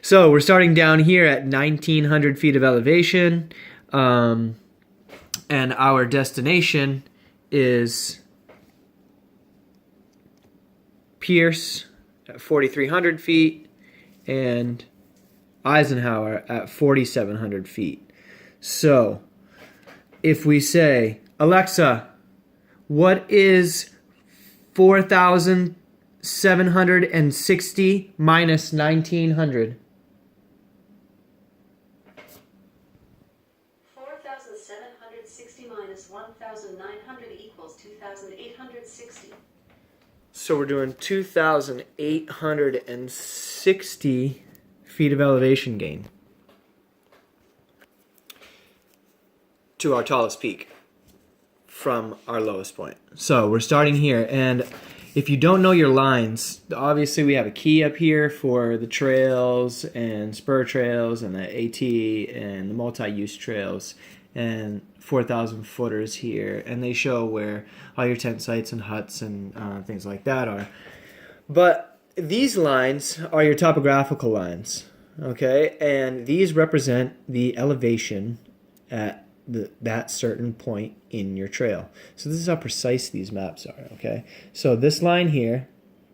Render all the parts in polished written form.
So we're starting down here at 1,900 feet of elevation, and our destination is Pierce at 4,300 feet and Eisenhower at 4,700 feet. So if we say, Alexa, what is 4,760 minus 1,900? 4,760 minus 1,900 equals 2,860. So we're doing 2,860 feet of elevation gain to our tallest peak from our lowest point. So we're starting here, and if you don't know your lines, obviously we have a key up here for the trails and spur trails and the AT and the multi-use trails and 4,000 footers here, and they show where all your tent sites and huts and things like that are. But these lines are your topographical lines, okay? And these represent the elevation at that certain point in your trail. So this is how precise these maps are, okay? So this line here,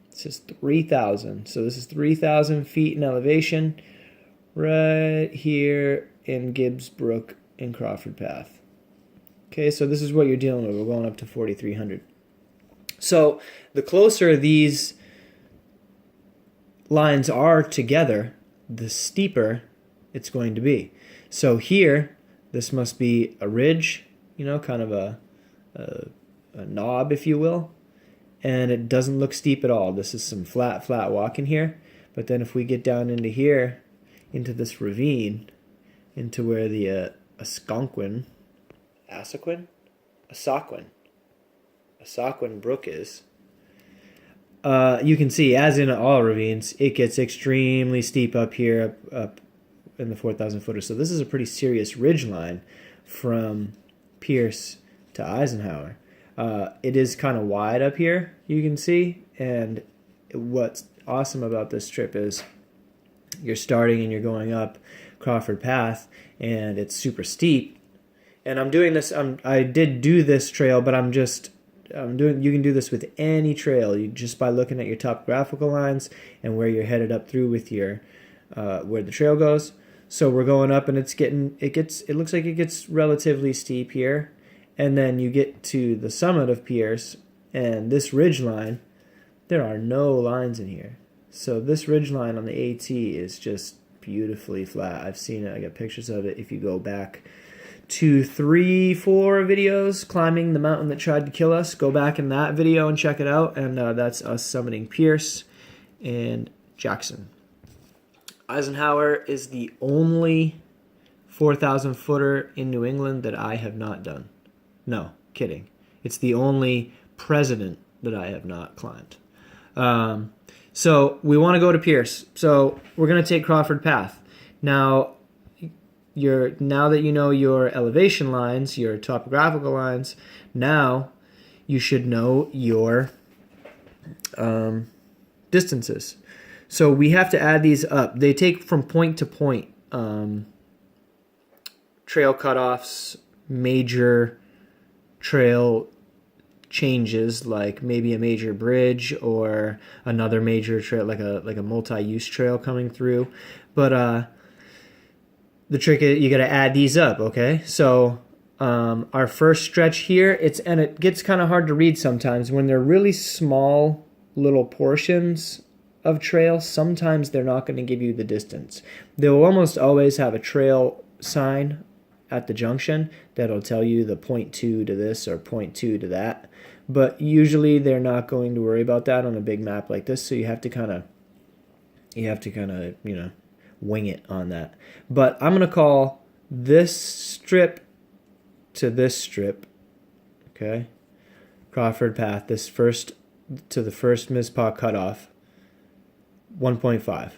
it says 3,000. So this is 3,000 feet in elevation right here in Gibbs Brook in Crawford Path. Okay, so this is what you're dealing with. We're going up to 4,300. So the closer these lines are together, the steeper it's going to be. So here, this must be a ridge, you know, kind of a knob, if you will. And it doesn't look steep at all. This is some flat walking here. But then if we get down into here, into this ravine, into where the Assaquin Brook is, you can see, as in all ravines, it gets extremely steep up here, up in the 4,000 footer. So this is a pretty serious ridge line from Pierce to Eisenhower. It is kind of wide up here, you can see, and what's awesome about this trip is you're starting and you're going up Crawford Path, and it's super steep. And I'm doing this. I did do this trail, but I'm doing. You can do this with any trail, just by looking at your topographical lines and where you're headed up through with your where the trail goes. So we're going up, and it looks like it gets relatively steep here, and then you get to the summit of Pierce, and this ridge line, there are no lines in here. So this ridge line on the AT is just beautifully flat. I've seen it. I got pictures of it. If you go back to 3-4 videos climbing the mountain that tried to kill us, go back in that video and check it out. And that's us summiting Pierce and Jackson. Eisenhower is the only 4,000 footer in New England that I have not done. No, kidding. It's the only president that I have not climbed. So we want to go to Pierce. So we're going to take Crawford Path. Now that you know your elevation lines, your topographical lines, now you should know your distances. So we have to add these up. They take from point to point. Trail cutoffs, major trail changes, like maybe a major bridge or another major trail, like a multi-use trail coming through. But the trick is you got to add these up, okay? So our first stretch here, it gets kind of hard to read sometimes when they're really small little portions of trail. Sometimes they're not going to give you the distance. They'll almost always have a trail sign at the junction that'll tell you the 0.2 to this or 0.2 to that. But usually they're not going to worry about that on a big map like this, so you have to kind of wing it on that. But I'm going to call this strip to this strip, okay? Crawford Path, this first to the first Mizpah cutoff, 1.5.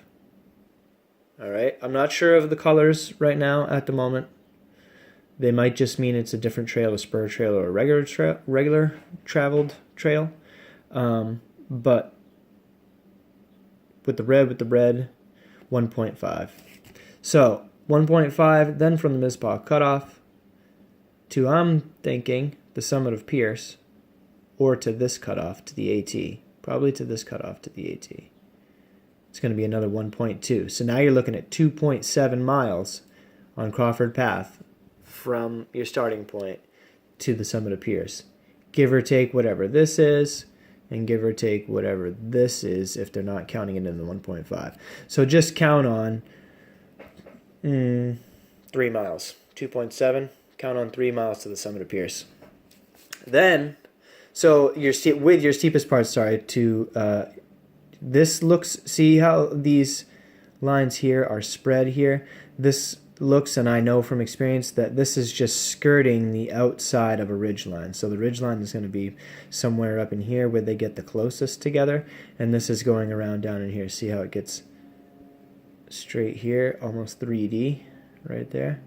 All right, I'm not sure of the colors right now at the moment. They might just mean it's a different trail, a spur trail, or a regular traveled trail. But with the red, 1.5. So 1.5, then from the Mizpah cutoff to, I'm thinking, the summit of Pierce, or to this cutoff to the AT. Probably to this cutoff to the AT. It's going to be another 1.2. So now you're looking at 2.7 miles on Crawford Path from your starting point to the summit of Pierce. Give or take whatever this is, and give or take whatever this is if they're not counting it in the 1.5. So just count on 3 miles. 2.7, count on 3 miles to the summit of Pierce. Then, so with your steepest part, this looks, see how these lines here are spread here? This looks, and I know from experience, that this is just skirting the outside of a ridgeline. So the ridgeline is going to be somewhere up in here where they get the closest together, and this is going around down in here. See how it gets straight here, almost 3D right there?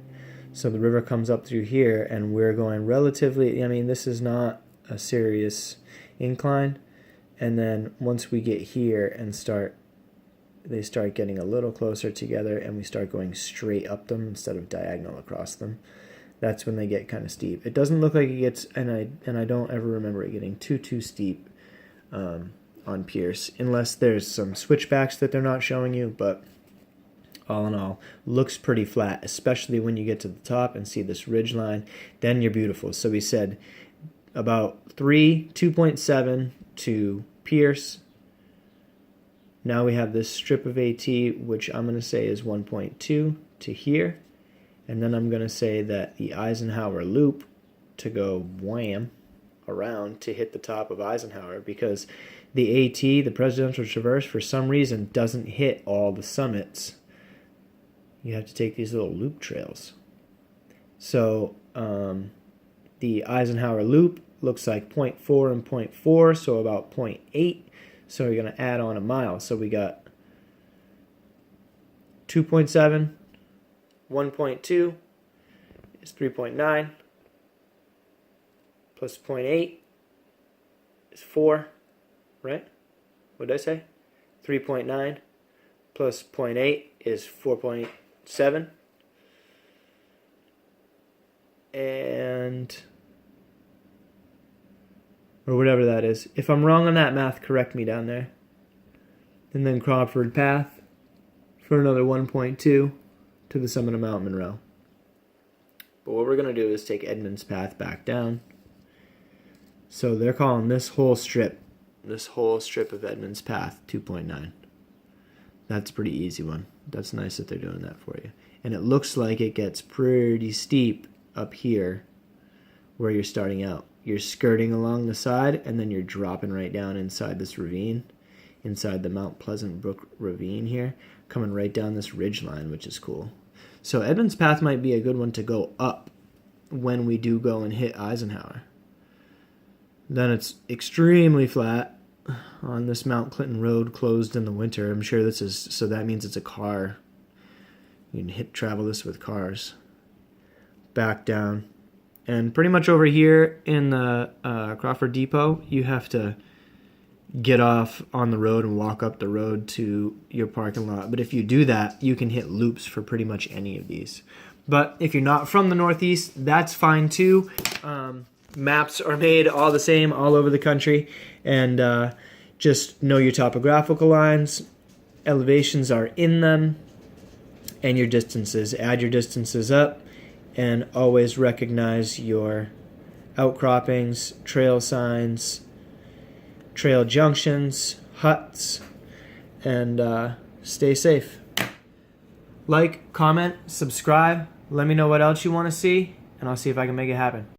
So the river comes up through here, and we're going relatively, I mean, this is not a serious incline. And then once we get here and they start getting a little closer together, and we start going straight up them instead of diagonal across them. That's when they get kind of steep. It doesn't look like it gets, and I don't ever remember it getting too steep on Pierce, unless there's some switchbacks that they're not showing you. But all in all, looks pretty flat, especially when you get to the top and see this ridge line. Then you're beautiful. So we said about 2.7 to Pierce. Now we have this strip of AT, which I'm going to say is 1.2 to here. And then I'm going to say that the Eisenhower loop to go wham around to hit the top of Eisenhower, because the AT, the Presidential Traverse, for some reason doesn't hit all the summits. You have to take these little loop trails. So the Eisenhower loop looks like 0.4 and 0.4, so about 0.8. So we're going to add on a mile. So we got 2.7, 1.2 is 3.9, plus 0.8 is 4, right? What did I say? 3.9 plus 0.8 is 4.7. And or whatever that is. If I'm wrong on that math, correct me down there. And then Crawford Path for another 1.2 to the summit of Mount Monroe. But what we're going to do is take Edmonds Path back down. So they're calling this whole strip of Edmonds Path 2.9. That's a pretty easy one. That's nice that they're doing that for you. And it looks like it gets pretty steep up here where you're starting out. You're skirting along the side, and then you're dropping right down inside this ravine, inside the Mount Pleasant Brook ravine here, coming right down this ridge line, which is cool. So Edmonds Path might be a good one to go up when we do go and hit Eisenhower. Then it's extremely flat on this Mount Clinton Road, closed in the winter. I'm sure this is, so that means it's a car. You can travel this with cars. Back down. And pretty much over here in the Crawford Depot, you have to get off on the road and walk up the road to your parking lot. But if you do that, you can hit loops for pretty much any of these. But if you're not from the Northeast, that's fine too. Maps are made all the same all over the country. And just know your topographical lines. Elevations are in them. And your distances. Add your distances up. And always recognize your outcroppings, trail signs, trail junctions, huts, and stay safe. Like, comment, subscribe. Let me know what else you want to see, and I'll see if I can make it happen.